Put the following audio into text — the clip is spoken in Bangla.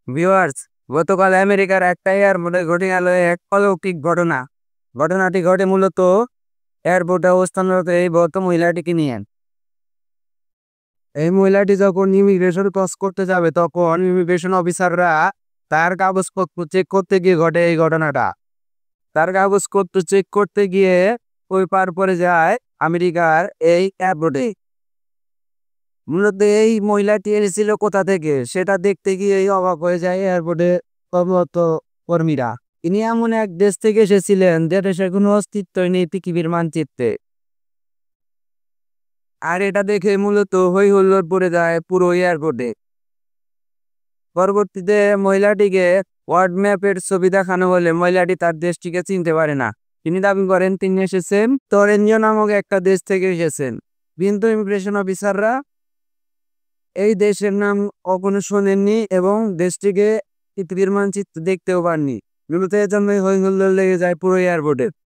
ভিউয়ার্স, গতকাল আমেরিকার একটা এয়ারপোর্টে ঘটে গেল এক অলৌকিক ঘটনা। ঘটনাটি ঘটে মূলত এয়ারপোর্টে অবস্থানরত এই ভদ্র মহিলাটিকে নিয়ে। এই মহিলাটি যখন ইমিগ্রেশন ক্রস করতে যাবে তখন ইমিগ্রেশন অফিসাররা তার কাগজপত্র চেক করতে গিয়ে ঘটে এই ঘটনাটা। তার কাগজপত্র চেক করতে গিয়ে ওই পার পরে যায় আমেরিকার এই এয়ারপোর্টে। মূলত এই মহিলাটি এসেছিল কোথা থেকে সেটা দেখতে গিয়েই অবাক হয়ে যায় এয়ারপোর্টে কর্মরত কর্মীরা। ইনি এমন এক দেশ থেকে এসেছিলেন যে দেশের কোনো অস্তিত্বই নেই পৃথিবীর মানচিত্রে। আর এটা দেখে মূলত হই হুল্লোড় পড়ে যায় পুরো এয়ারপোর্টে। পরবর্তীতে মহিলাটিকে ওয়ার্ল্ড ম্যাপের ছবি দেখানো হলে মহিলাটি তার দেশটিকে চিনতে পারে না। তিনি দাবি করেন তিনি এসেছেন তরেনিয়া নামক একটা দেশ থেকে এসেছেন, কিন্তু ইমিগ্রেশন অফিসাররা এই দেশের নাম কখনো শোনেননি এবং দেশটিকে পৃথিবীর মানচিত্র দেখতেও পাননি। মূলত এর জন্যই হই হুল্লোড় লেগে যায় পুরো এয়ারপোর্টে।